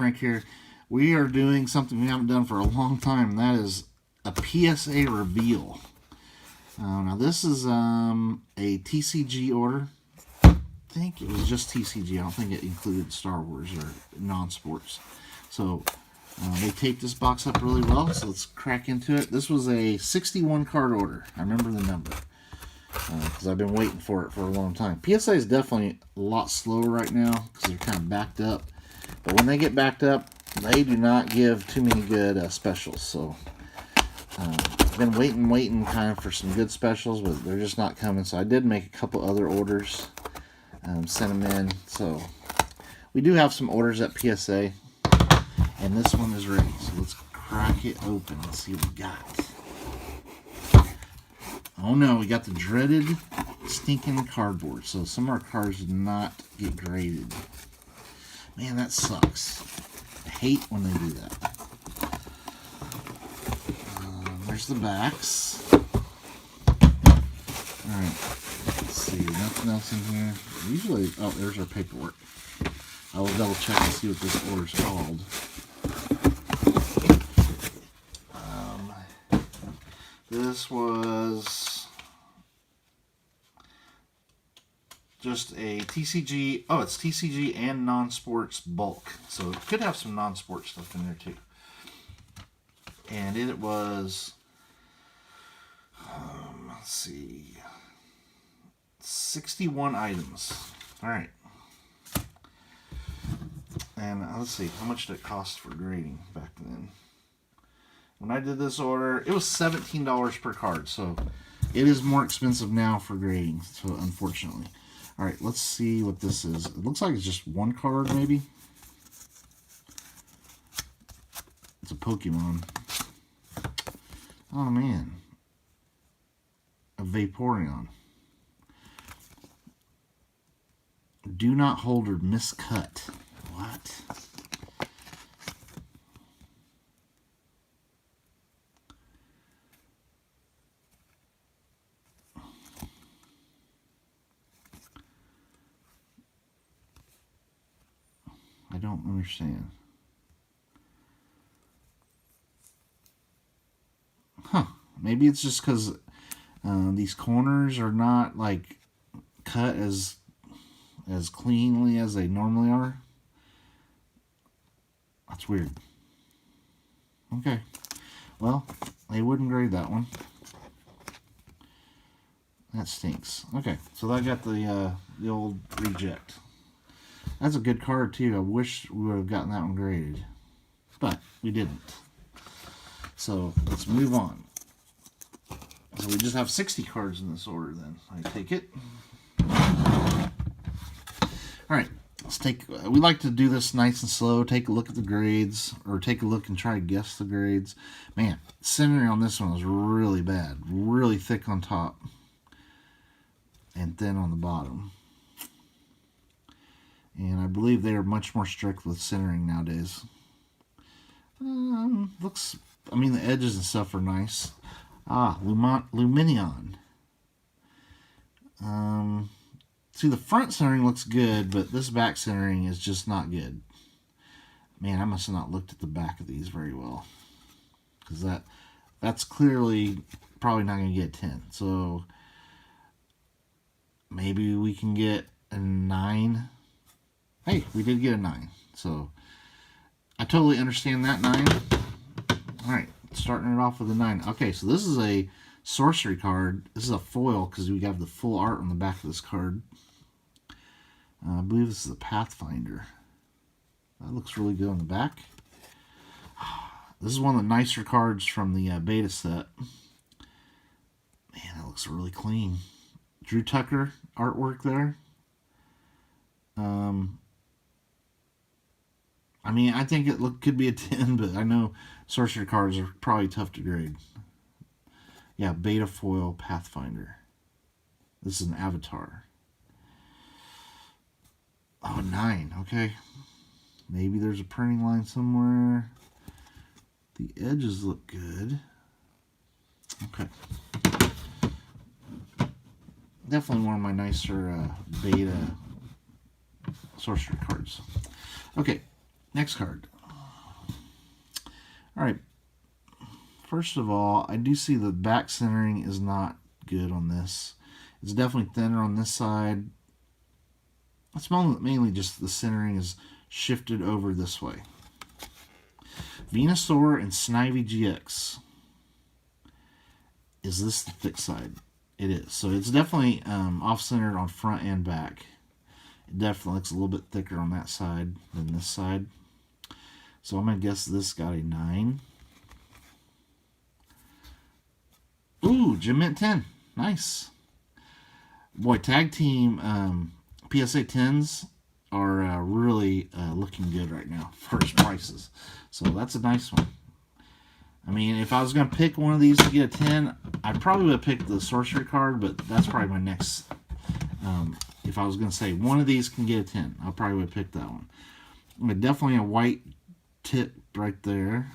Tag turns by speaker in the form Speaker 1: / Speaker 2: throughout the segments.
Speaker 1: right here. We are doing something we haven't done for a long time, and that is a PSA reveal. Now this is a TCG order. I think it was just TCG. I don't think it included Star Wars or non-sports. So they taped this box up really well, so let's crack into it. This was a 61 card order. I remember the number because I've been waiting for it for a long time. PSA is definitely a lot slower right now because they're kind of backed up. But when they get backed up, they do not give too many good specials. So I've been waiting kind of for some good specials, but they're just not coming. So I did make a couple other orders, sent them in. So we do have some orders at PSA, and this one is ready. So let's crack it open and see what we got. Oh no, we got the dreaded stinking cardboard. So some of our cards did not get graded. Man, that sucks. I hate when they do that. There's the backs. Alright, let's see. Nothing else in here. Usually, oh, there's our paperwork. I will double check and see what this order is called. This was just a TCG. Oh, it's TCG and non-sports bulk. So it could have some non-sports stuff in there too. And it was, let's see, 61 items. All right. And let's see, how much did it cost for grading back then? When I did this order, it was $17 per card. So it is more expensive now for grading, so unfortunately. All right, let's see what this is. It looks like it's just one card, maybe. It's a Pokemon. Oh, man. A Vaporeon. Do not hold or miscut. What? I don't understand. Huh. Maybe it's just because these corners are not like cut as cleanly as they normally are. That's weird. Okay. Well, they wouldn't grade that one. That stinks. Okay, so I got the old reject. That's a good card too. I wish we would have gotten that one graded, but we didn't. So let's move on. So we just have 60 cards in this order then. I take it. Alright, let's take, we like to do this nice and slow. Take a look at the grades, or take a look and try to guess the grades. Man, centering on this one was really bad. Really thick on top and thin on the bottom. And I believe they are much more strict with centering nowadays. Looks, I mean, the edges and stuff are nice. Ah, Luminion. See, the front centering looks good, but this back centering is just not good. Man, I must have not looked at the back of these very well. Because that's clearly probably not going to get 10. So, maybe we can get a 9. Hey, we did get a 9. So, I totally understand that 9. Alright, starting it off with a 9. Okay, so this is a Sorcery card. This is a foil because we have the full art on the back of this card. I believe this is a Pathfinder. That looks really good on the back. This is one of the nicer cards from the beta set. Man, that looks really clean. Drew Tucker artwork there. I mean, I think it could be a 10, but I know Sorcery cards are probably tough to grade. Yeah, beta foil Pathfinder. This is an avatar. Oh, 9. Okay. Maybe there's a printing line somewhere. The edges look good. Okay. Definitely one of my nicer beta Sorcery cards. Okay. Next card. All right. First of all, I do see the back centering is not good on this. It's definitely thinner on this side. It's mainly just the centering is shifted over this way. Venusaur and Snivy GX. Is this the thick side? It is. So it's definitely off-centered on front and back. It definitely looks a little bit thicker on that side than this side. So I'm going to guess this got a 9. Ooh, Gem Mint 10. Nice. Boy, tag team PSA 10s are really looking good right now. First prices. So that's a nice one. I mean, if I was going to pick one of these to get a 10, I probably would have picked the Sorcery card, but that's probably my next. If I was going to say one of these can get a 10, I probably would have picked that one. But definitely a white tip right there.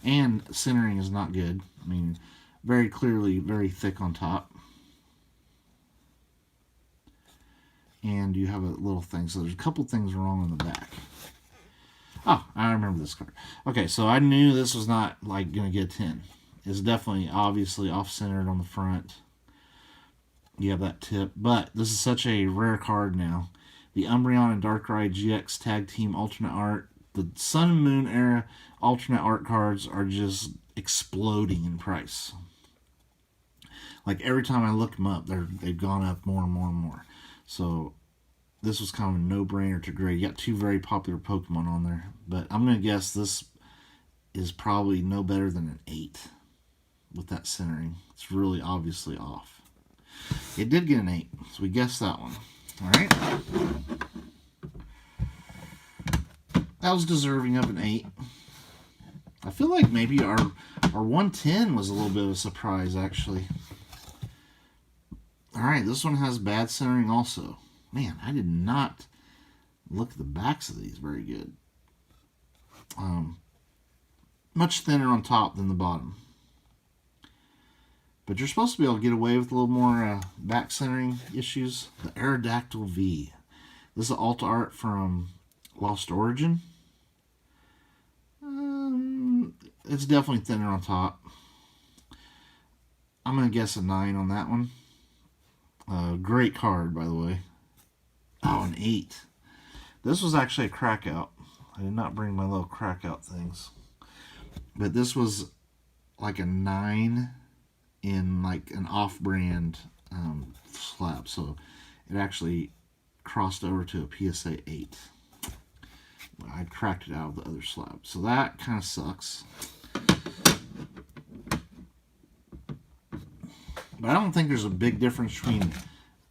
Speaker 1: And centering is not good. I mean, very clearly very thick on top. And you have a little thing. So there's a couple things wrong on the back. Oh, I remember this card. Okay, so I knew this was not like going to get a 10. It's definitely obviously off-centered on the front. You have that tip. But this is such a rare card now. The Umbreon and Darkrai GX Tag Team Alternate Art. The Sun and Moon era alternate art cards are just exploding in price. Like every time I look them up, they've gone up more and more and more. So this was kind of a no-brainer to grade. You got 2 very popular Pokemon on there, but I'm going to guess this is probably no better than an 8 with that centering. It's really obviously off. It did get an 8, so we guessed that one. All right. That was deserving of an 8. I feel like maybe our 110 was a little bit of a surprise, actually. All right, this one has bad centering also. Man, I did not look at the backs of these very good. Much thinner on top than the bottom. But you're supposed to be able to get away with a little more back centering issues. The Aerodactyl V. This is alt art from Lost Origin. It's definitely thinner on top. I'm going to guess a 9 on that one. Great card, by the way. Oh, an 8. This was actually a crack out. I did not bring my little crack out things. But this was like a 9 in like an off-brand slab. So it actually crossed over to a PSA 8. I cracked it out of the other slab. So that kind of sucks. But I don't think there's a big difference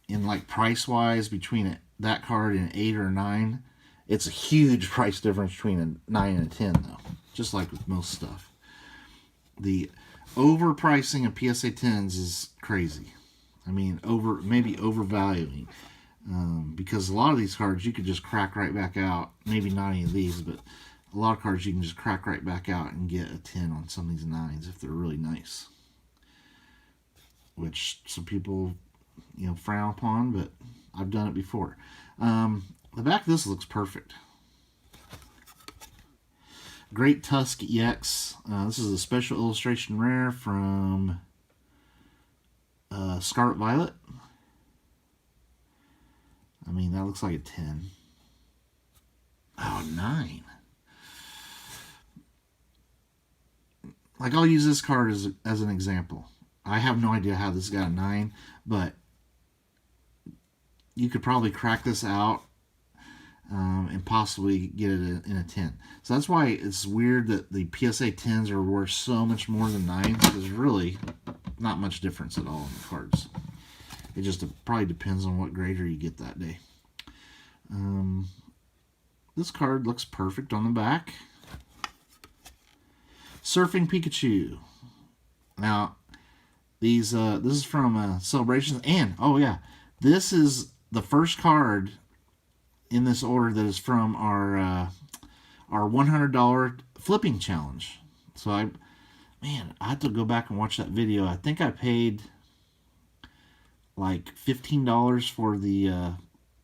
Speaker 1: in like price-wise between that card and an 8 or a 9. It's a huge price difference between a 9 and a 10, though. Just like with most stuff. The overpricing of PSA 10s is crazy. I mean, maybe overvaluing. Because a lot of these cards you could just crack right back out. Maybe not any of these, but a lot of cards you can just crack right back out and get a 10 on some of these 9s if they're really nice. Which some people, frown upon, but I've done it before. The back of this looks perfect. Great Tusk EX. This is a special illustration rare from Scarlet Violet. I mean, that looks like a 10. Oh, 9. Like, I'll use this card as an example. I have no idea how this got a 9, but you could probably crack this out and possibly get it in a 10. So that's why it's weird that the PSA 10s are worth so much more than 9s. There's really not much difference at all in the cards. It just probably depends on what grader you get that day. This card looks perfect on the back. Surfing Pikachu. Now, this is from Celebrations, and oh yeah, this is the first card in this order that is from our $100 flipping challenge. So I had to go back and watch that video. I think I paid like $15 for the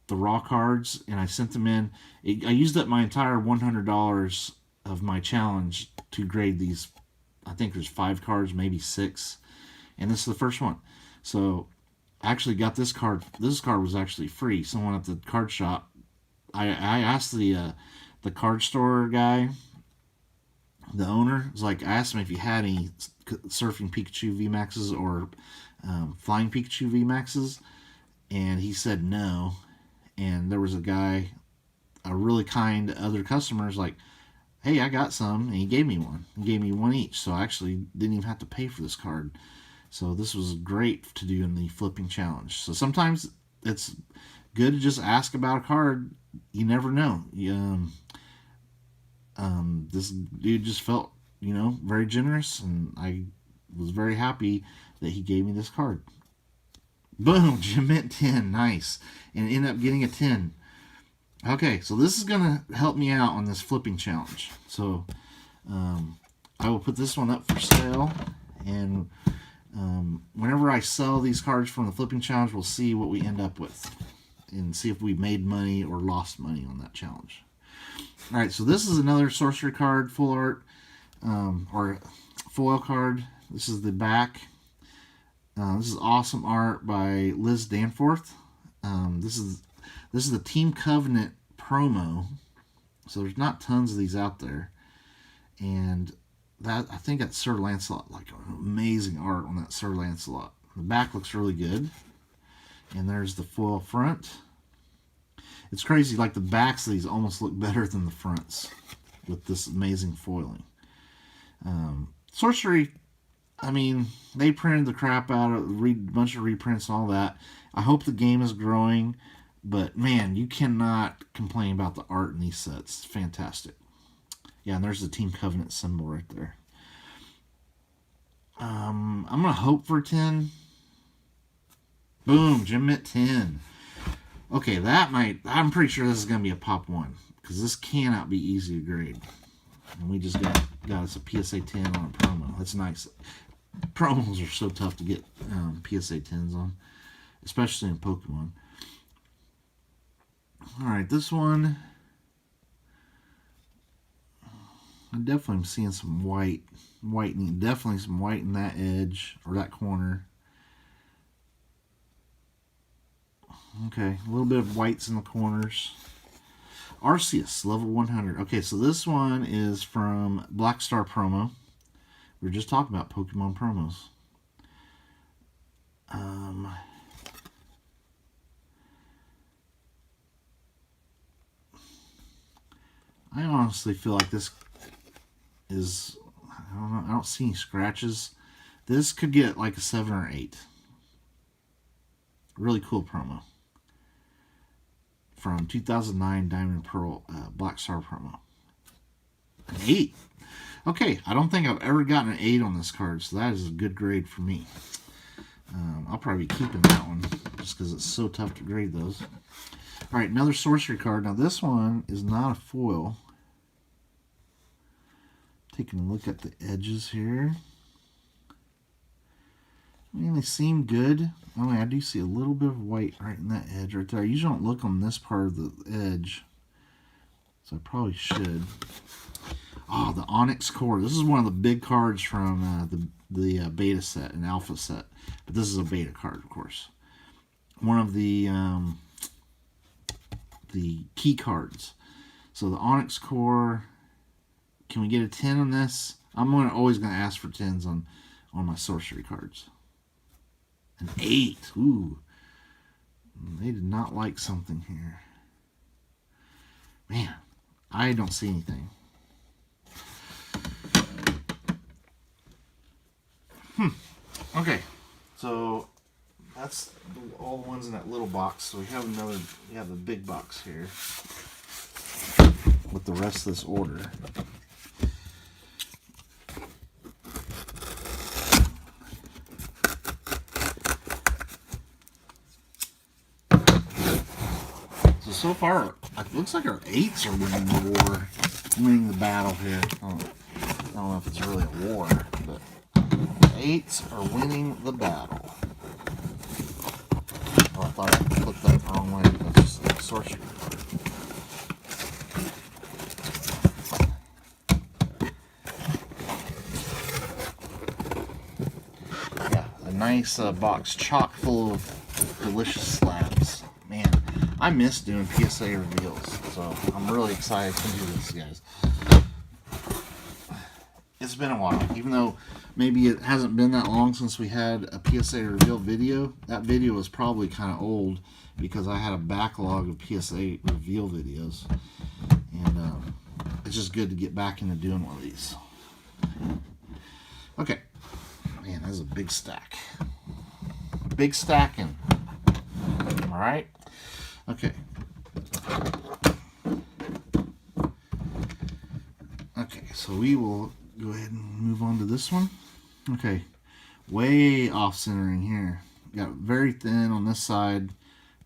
Speaker 1: raw cards, and I sent them in. I used up my entire $100 of my challenge to grade these. I think there's 5 cards, maybe 6, and this is the first one. So I actually got this card. This card was actually free. Someone at the card shop, I asked the card store guy, the owner, was like, I asked him if he had any Surfing Pikachu VMAXs or Flying Pikachu VMAXs, and he said no. And there was a guy, a really kind other customer's like, hey, I got some, and he gave me one. He gave me one each, so I actually didn't even have to pay for this card. So this was great to do in the flipping challenge. So sometimes it's good to just ask about a card. You never know. This dude just felt, very generous, and I was very happy that he gave me this card. Boom, Gem Mint 10, nice. And ended up getting a 10. Okay, so this is going to help me out on this flipping challenge. So I will put this one up for sale, and whenever I sell these cards from the flipping challenge, we'll see what we end up with and see if we made money or lost money on that challenge. All right, so this is another sorcery card, full art, or foil card. This is the back. This is awesome art by Liz Danforth. This is the Team Covenant promo. So there's not tons of these out there, and that, I think that's Sir Lancelot, like amazing art on that Sir Lancelot. The back looks really good, and there's the foil front. It's crazy, like the backs of these almost look better than the fronts with this amazing foiling. Sorcery, I mean, they printed the crap out of a bunch of reprints and all that. I hope the game is growing, but man, you cannot complain about the art in these sets. It's fantastic. Yeah, and there's the Team Covenant symbol right there. I'm going to hope for 10. Boom, Gem Mint 10. Okay, I'm pretty sure this is going to be a pop 1, because this cannot be easy to grade. And we just got us a PSA 10 on a promo. That's nice. Promos are so tough to get PSA 10s on, especially in Pokemon. Alright, this one, I definitely am seeing some whitening. Definitely some white in that edge, or that corner. Okay, a little bit of whites in the corners. Arceus, level 100. Okay, so this one is from Black Star promo. We were just talking about Pokemon promos. I honestly feel like this is, I don't know, I don't see any scratches. This could get like a 7 or 8. Really cool promo. From 2009 Diamond and Pearl Black Star promo. An 8. Okay, I don't think I've ever gotten an 8 on this card, so that is a good grade for me. I'll probably be keeping that one just because it's so tough to grade those. Alright, another sorcery card. Now this one is not a foil. Taking a look at the edges here. I mean, they seem good. Oh, I do see a little bit of white right in that edge right there. I usually don't look on this part of the edge, so I probably should. Oh, the Onyx Core. This is one of the big cards from the beta set and alpha set, but this is a beta card, of course. One of the key cards. So the Onyx Core. Can we get a 10 on this? I'm always going to ask for 10s on my sorcery cards. An 8. Ooh. They did not like something here. Man, I don't see anything. Okay. So that's all the ones in that little box. So we have the big box here with the rest of this order. So far, it looks like our 8s are winning the battle here. I don't know if it's really a war, but 8s are winning the battle. Oh, I thought I flipped that the wrong way because it's a sorcery card. nice box chock full of delicious slabs. Man, I miss doing PSA reveals, so I'm really excited to do this, guys. It's been a while, even though maybe it hasn't been that long since we had a PSA reveal video. That video was probably kind of old because I had a backlog of PSA reveal videos, and it's just good to get back into doing one of these. Okay, man, that's a big stack. Big stacking. All right. Okay. Okay, so we will go ahead and move on to this one. Okay, way off centering here. Got very thin on this side,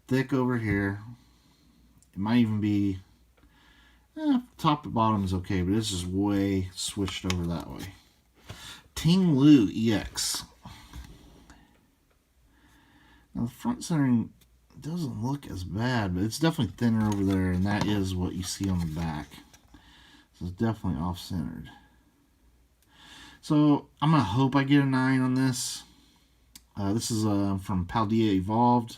Speaker 1: thick over here. It might even be top to bottom is okay, but it's just way switched over that way. Ting Lu EX. Now the front centering doesn't look as bad, but it's definitely thinner over there, and that is what you see on the back. So it's definitely off-centered. So I'm going to hope I get a 9 on this. This is from Paldea Evolved.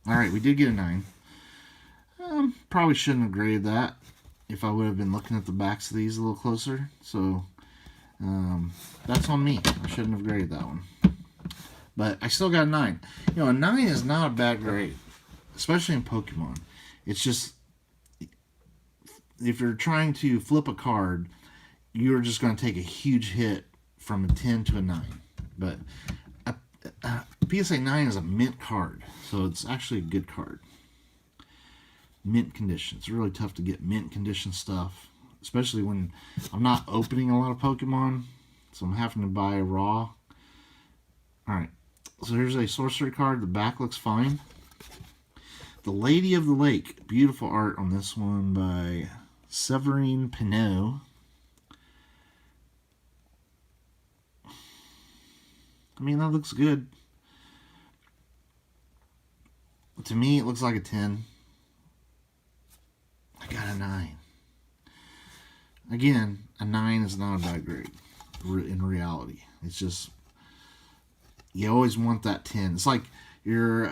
Speaker 1: Alright, we did get a 9. Probably shouldn't have graded that if I would have been looking at the backs of these a little closer. So that's on me. I shouldn't have graded that one. But I still got a 9. You know, a 9 is not a bad grade, especially in Pokemon. It's just, if you're trying to flip a card, you're just going to take a huge hit from a 10 to a 9. But a PSA 9 is a mint card, so it's actually a good card. Mint condition. It's really tough to get mint condition stuff, especially when I'm not opening a lot of Pokemon, so I'm having to buy raw. Alright, so here's a Sorcery card. The back looks fine. The Lady of the Lake. Beautiful art on this one by Severine Pinot. I mean, that looks good. To me, it looks like a 10. I got a 9. Again, a 9 is not a bad grade in reality. It's just, you always want that 10. It's like you're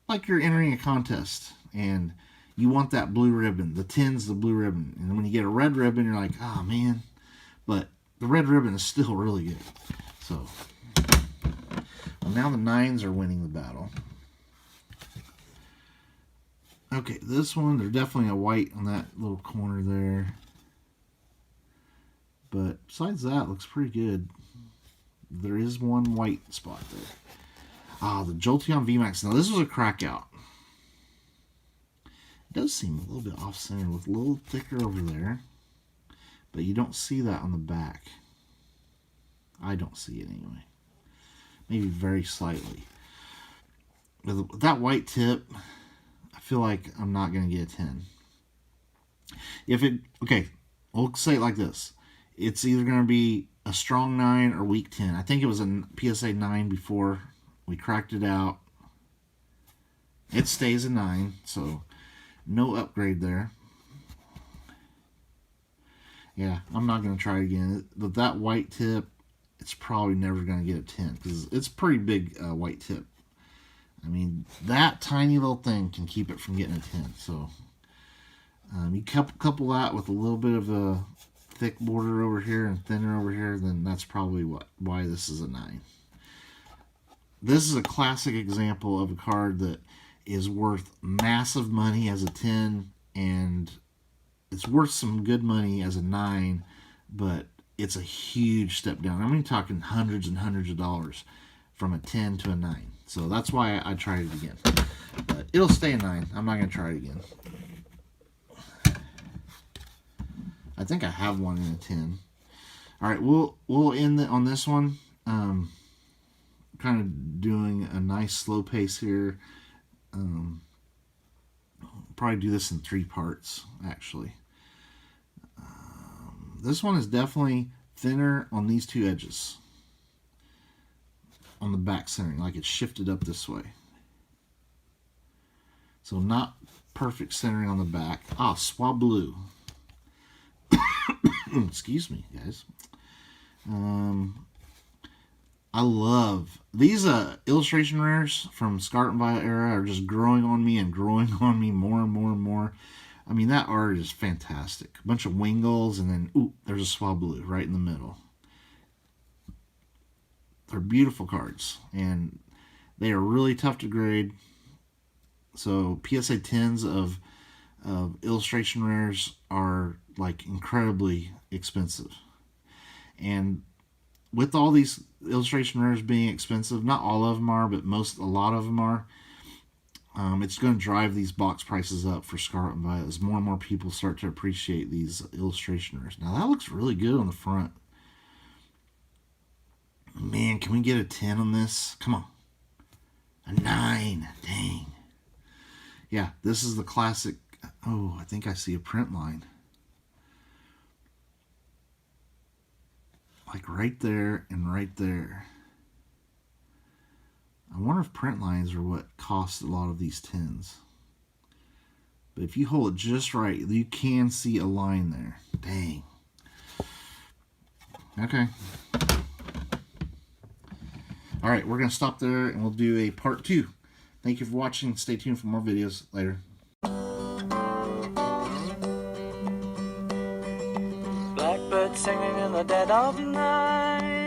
Speaker 1: entering a contest and you want that blue ribbon. The 10's the blue ribbon. And when you get a red ribbon, you're like, oh man. But the red ribbon is still really good. So, well, now the 9s are winning the battle. Okay, this one, there's definitely a white on that little corner there. But besides that, it looks pretty good. There is one white spot there. Ah, the Jolteon VMAX. Now, this was a crack out. It does seem a little bit off-center with a little thicker over there. But you don't see that on the back. I don't see it anyway. Maybe very slightly. With that white tip, I feel like I'm not going to get a 10. Okay, we'll say it like this. It's either going to be a strong 9 or weak 10. I think it was a PSA 9 before we cracked it out. It stays a 9, so no upgrade there. Yeah, I'm not going to try it again. But that white tip, it's probably never going to get a 10 because it's pretty big white tip. I mean, that tiny little thing can keep it from getting a 10. So you couple that with a little bit of a thick border over here and thinner over here, then that's probably why this is a 9. This is a classic example of a card that is worth massive money as a 10, and it's worth some good money as a 9, but it's a huge step down. I mean, talking hundreds and hundreds of dollars from a 10 to a 9. So that's why I tried it again. But it'll stay a 9. I'm not going to try it again. I think I have one in a 10. All right, we'll end on this one. Kind of doing a nice slow pace here. Probably do this in 3 parts, actually. This one is definitely thinner on these 2 edges. On the back centering, like it's shifted up this way. So not perfect centering on the back. Ah, Swablu. Excuse me, guys. I love these illustration rares from Scarlet and Violet era are just growing on me and growing on me more and more and more. I mean, that art is fantastic. A bunch of Wingles, and then, ooh, there's a Swablu right in the middle. They're beautiful cards, and they are really tough to grade. So PSA 10s of illustration rares are like incredibly expensive. And with all these illustration rares being expensive, not all of them are, but a lot of them are, it's going to drive these box prices up for Scarlet and Violet as more and more people start to appreciate these illustration rares. Now that looks really good on the front. Man, can we get a 10 on this? Come on. A 9. Dang. Yeah, this is the classic. Oh, I think I see a print line. Like right there and right there. I wonder if print lines are what cost a lot of these 10s. But if you hold it just right, you can see a line there. Dang. Okay. All right, we're going to stop there and we'll do a part 2. Thank you for watching. Stay tuned for more videos later.
Speaker 2: Blackbird singing in the dead of night.